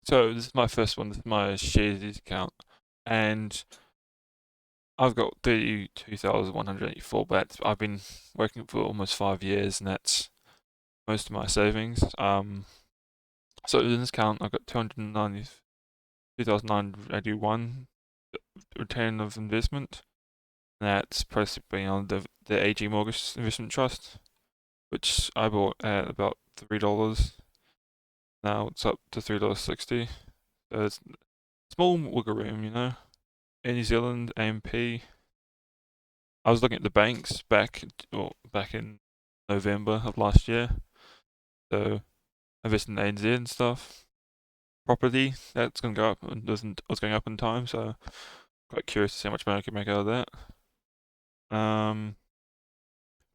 So this is my first one. This is my Sharsies account, and I've got 32,184 bets. I've been working for almost 5 years, and that's most of my savings. So in this account, I've got 292,981 return of investment. And that's principally on the AG Mortgage Investment Trust, which I bought at about $3. Now it's up to $3.60. So it's small wiggle room, you know. In New Zealand, AMP. I was looking at the banks back in November of last year. So I invested in ANZ and stuff. Property, that's gonna go up and was going up in time, so quite curious to see how much money I can make out of that.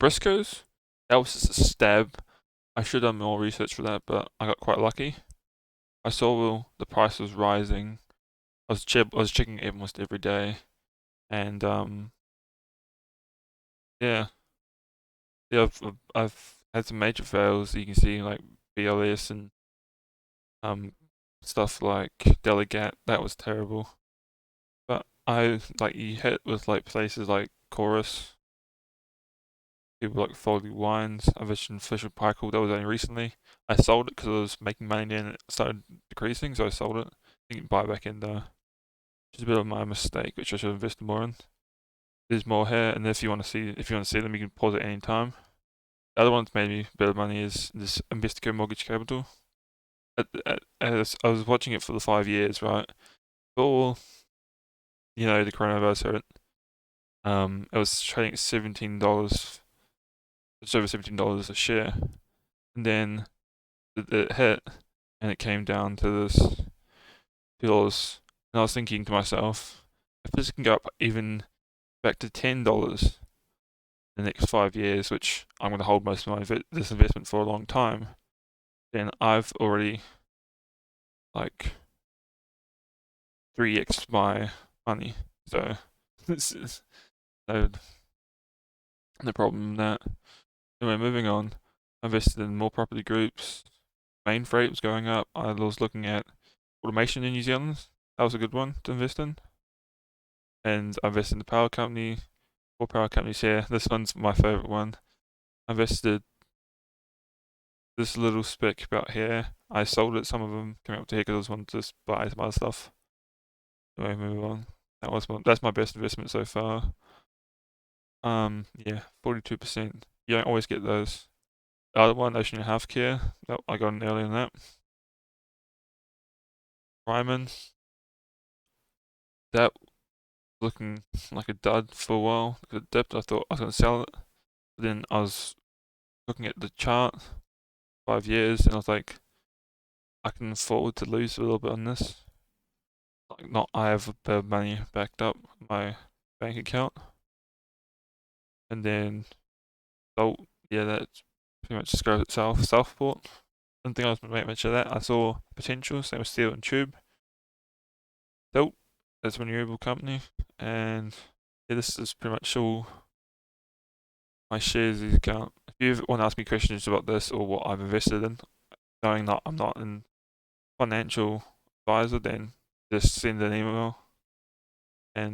Briscoes, that was just a stab. I should have done more research for that, but I got quite lucky. I saw the price was rising. I was checking it almost every day, and yeah, yeah, I've had some major fails. You can see like BLS and um stuff like Delegat. That was terrible. But I like you hit with like places like Chorus, people like Foley Wines. I mentioned Fisher Paykel. That was only recently. I sold it because I was making money and it started decreasing, so I sold it. You can buy back in there. Just a bit of my mistake, which I should have invested more in. There's more here, and if you want to see them, you can pause at any time. The other one that's made me a bit of money is this Investico Mortgage Capital. As I was watching it for the 5 years, right? Before the coronavirus hit, it was trading at $17, just over $17 a share, and then it hit, and it came down to this $2. And I was thinking to myself, if this can go up even back to $10 in the next 5 years, which I'm going to hold most of this investment for a long time, then I've already like 3x my money. So this is no problem in that. Anyway, moving on. I invested in more property groups. Main freight was going up. I was looking at automation in New Zealand. That was a good one to invest in. And I invested in the power company. 4 power companies here. This one's my favourite one. I invested this little spec about here. I sold it. Some of them came up to here because I just wanted to buy some other stuff. Anyway, move on. That's my best investment so far. Yeah, 42%. You don't always get those. The other one, Ocean Healthcare, I got in early on that. Ryman, that looking like a dud for a while. The depth, I thought I was going to sell it. But then I was looking at the chart, 5 years, and I was like, I can afford to lose a little bit on this. Like, not I have a bit of money backed up in my bank account. And then, so yeah, that pretty much just goes itself. Southport. One thing I was going to mention that I saw potential, same with steel and tube. So that's a renewable company, and yeah, this is pretty much all my shares account. If you want to ask me questions about this or what I've invested in, knowing that I'm not a financial advisor, then just send an email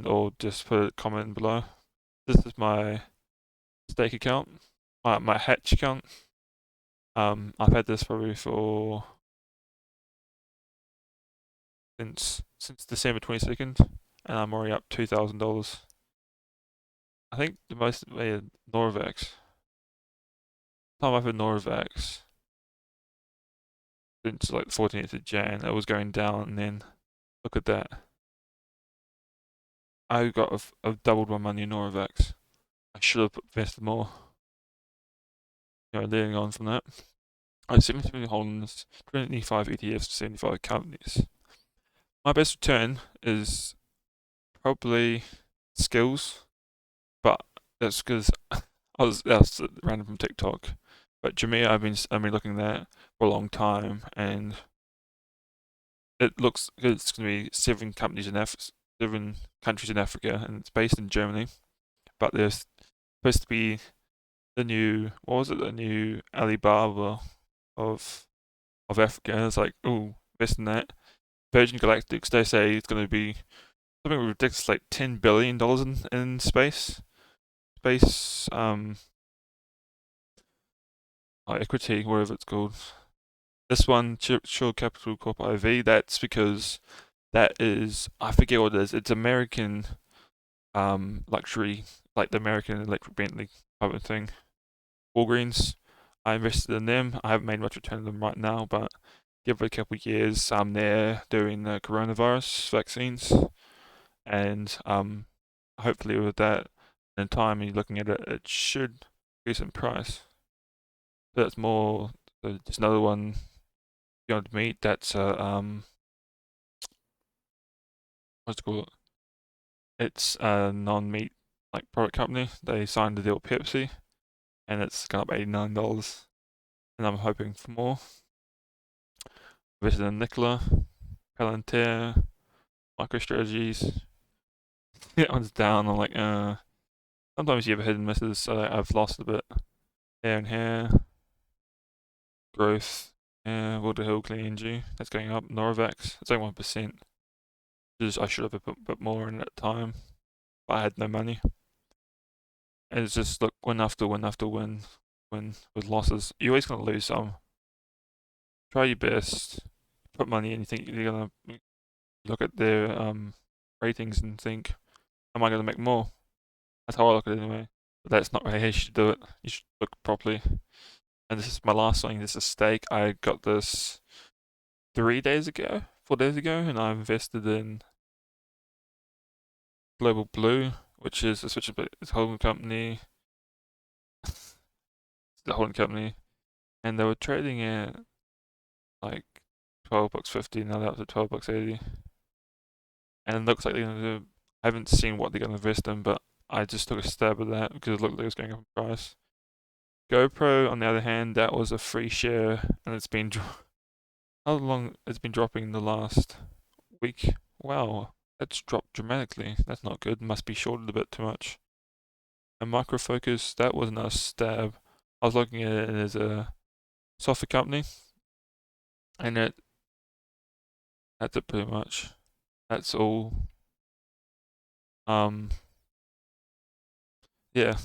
or just put a comment below. This is my stake account, my hatch account. I've had this probably for since December 22nd, and I'm already up $2,000. I think the most Norvax. Time I've had Norvax since like the 14th of Jan, it was going down, and then look at that. I've doubled my money in Norvax. I should have invested more. Leading on from that, I seem to be holding this 25 ETFs to 75 companies. My best return is probably skills, but that's because that's random from TikTok. But Jameer, I've been looking at for a long time, and it looks it's going to be 7 countries in Africa, and it's based in Germany. But there's supposed to be the new what was it? The new Alibaba of Africa. And it's like, oh, invest in that. Virgin Galactics, they say it's going to be something ridiculous, like $10 billion in space equity, whatever it's called. This one, Shore Capital Corp IV, that's because that is, I forget what it is. It's American luxury, like the American Electric Bentley type of thing. Walgreens, I invested in them. I haven't made much return on them right now, but give it a couple of years. I'm there doing the coronavirus vaccines, and hopefully with that, in time you're looking at it, it should increase in price. So that's more. So there's another one beyond meat. That's what's it called? It's a non-meat like product company. They signed a deal with Pepsi, and it's gone up $89, and I'm hoping for more. Invested in Nikola, Palantir, MicroStrategies. That one's down. I'm like, sometimes you have hidden misses, so I've lost a bit here and here. Growth, Wilder Hill Clean Energy, that's going up. Noravax, it's only 1%. I should have put a bit more in at the time, but I had no money. And it's just look, win after win after win, with losses. You're always going to lose some. Try your best, put money in, you think you're going to look at their ratings and think, am I going to make more? That's how I look at it anyway. But that's not really how you should do it. You should look properly. And this is my last thing. This is a stake. I got this 4 days ago, and I invested in Global Blue, which is a it's a holding company. The holding company, and they were trading at like $12.50. Now they're up to $12.80, and it looks like they're gonna do. I haven't seen what they're gonna invest in, but I just took a stab at that because it looked like it was going up in price. GoPro, on the other hand, that was a free share, and it's been how long it's been dropping in the last week. Wow, that's dropped dramatically. That's not good. Must be shorted a bit too much. And Micro Focus, that was another stab. I was looking at it as a software company, and that's it pretty much. That's all. Um, yeah.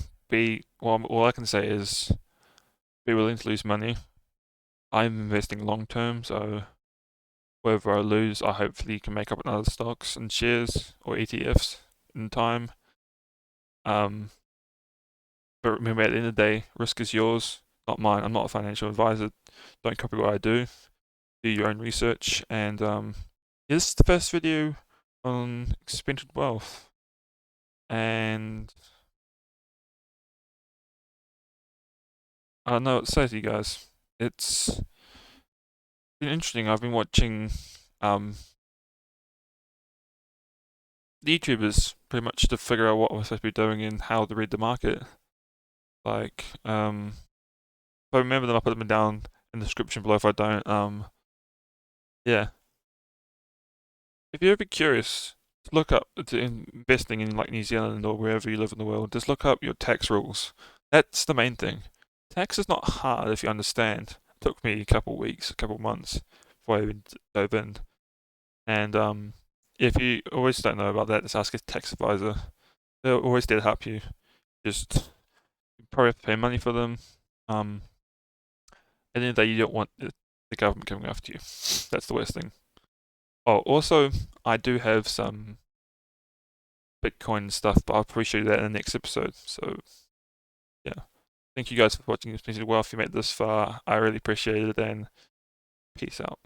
All I can say is be willing to lose money. I'm investing long term, so whatever I lose, I hopefully can make up in other stocks and shares or ETFs in time. But remember, at the end of the day, risk is yours, not mine. I'm not a financial advisor. Don't copy what I do. Do your own research. And this is the first video on expanded wealth. And I don't know what to say to you guys. It's been interesting. I've been watching the YouTubers pretty much to figure out what we're supposed to be doing and how to read the market. Like, if I remember them, I'll put them down in the description below. If I don't, yeah. If you're ever curious, look up to investing in like New Zealand or wherever you live in the world. Just look up your tax rules. That's the main thing. Tax is not hard if you understand. It took me a couple of weeks, a couple of months before I even dove in. And if you always don't know about that, just ask a tax advisor. They're always there to help you. Just you probably have to pay money for them. At the end of the day, you don't want the government coming after you. That's the worst thing. Oh, also, I do have some Bitcoin stuff, but I'll probably show you that in the next episode. So, yeah. Thank you guys for watching this piece of wealth. If you made it this far, I really appreciate it, and peace out.